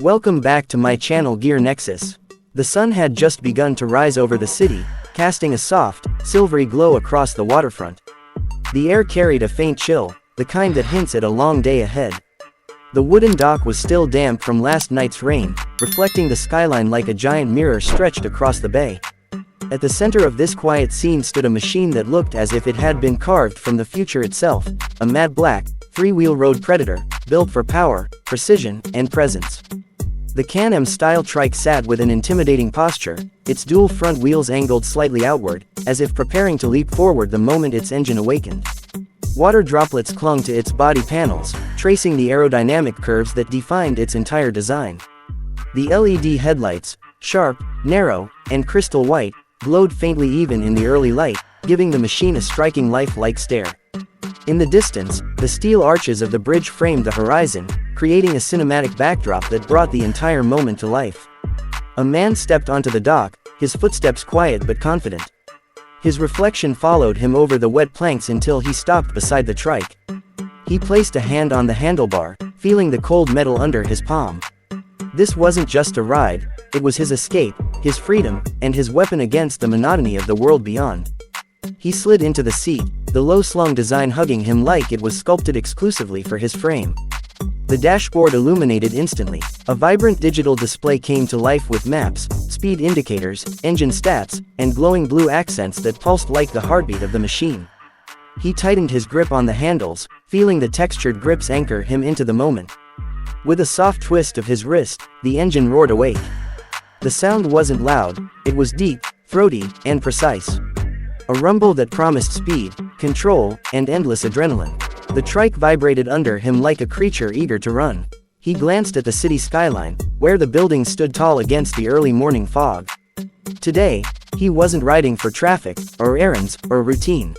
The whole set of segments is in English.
Welcome back to my channel Gear Nexus. The sun had just begun to rise over the city, casting a soft, silvery glow across the waterfront. The air carried a faint chill, the kind that hints at a long day ahead. The wooden dock was still damp from last night's rain, reflecting the skyline like a giant mirror stretched across the bay. At the center of this quiet scene stood a machine that looked as if it had been carved from the future itself, a matte black, three-wheel road predator, built for power, precision, and presence. The Can-Am-style trike sat with an intimidating posture, its dual front wheels angled slightly outward, as if preparing to leap forward the moment its engine awakened. Water droplets clung to its body panels, tracing the aerodynamic curves that defined its entire design. The LED headlights, sharp, narrow, and crystal white, glowed faintly even in the early light, giving the machine a striking lifelike stare. In the distance, the steel arches of the bridge framed the horizon, creating a cinematic backdrop that brought the entire moment to life. A man stepped onto the dock, his footsteps quiet but confident. His reflection followed him over the wet planks until he stopped beside the trike. He placed a hand on the handlebar, feeling the cold metal under his palm. This wasn't just a ride, it was his escape, his freedom, and his weapon against the monotony of the world beyond. He slid into the seat, the low-slung design hugging him like it was sculpted exclusively for his frame. The dashboard illuminated instantly. A vibrant digital display came to life with maps, speed indicators, engine stats, and glowing blue accents that pulsed like the heartbeat of the machine. He tightened his grip on the handles, feeling the textured grips anchor him into the moment. With a soft twist of his wrist, the engine roared awake. The sound wasn't loud, it was deep, throaty, and precise. A rumble that promised speed, control, and endless adrenaline. The trike vibrated under him like a creature eager to run. He glanced at the city skyline, where the buildings stood tall against the early morning fog. Today, he wasn't riding for traffic, or errands, or routine.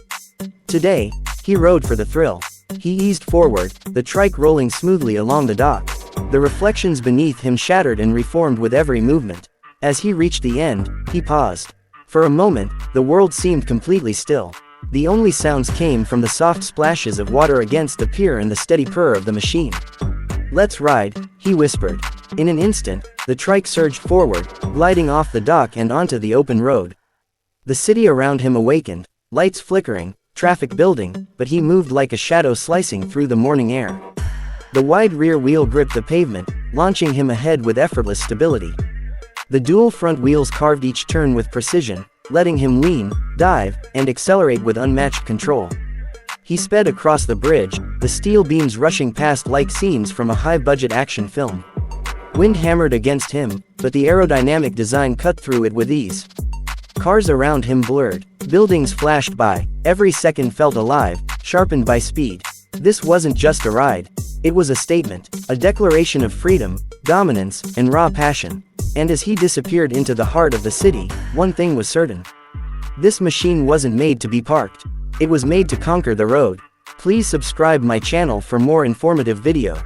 Today, he rode for the thrill. He eased forward, the trike rolling smoothly along the dock. The reflections beneath him shattered and reformed with every movement. As he reached the end, he paused. For a moment, the world seemed completely still. The only sounds came from the soft splashes of water against the pier and the steady purr of the machine. "Let's ride," he whispered. In an instant, the trike surged forward, gliding off the dock and onto the open road. The city around him awakened, lights flickering, traffic building, but he moved like a shadow slicing through the morning air. The wide rear wheel gripped the pavement, launching him ahead with effortless stability. The dual front wheels carved each turn with precision, letting him lean, dive, and accelerate with unmatched control. He sped across the bridge, the steel beams rushing past like scenes from a high-budget action film. Wind hammered against him, but the aerodynamic design cut through it with ease. Cars around him blurred, buildings flashed by, every second felt alive, sharpened by speed. This wasn't just a ride. It was a statement, a declaration of freedom, dominance, and raw passion. And as he disappeared into the heart of the city, one thing was certain. This machine wasn't made to be parked. It was made to conquer the road. Please subscribe my channel for more informative video.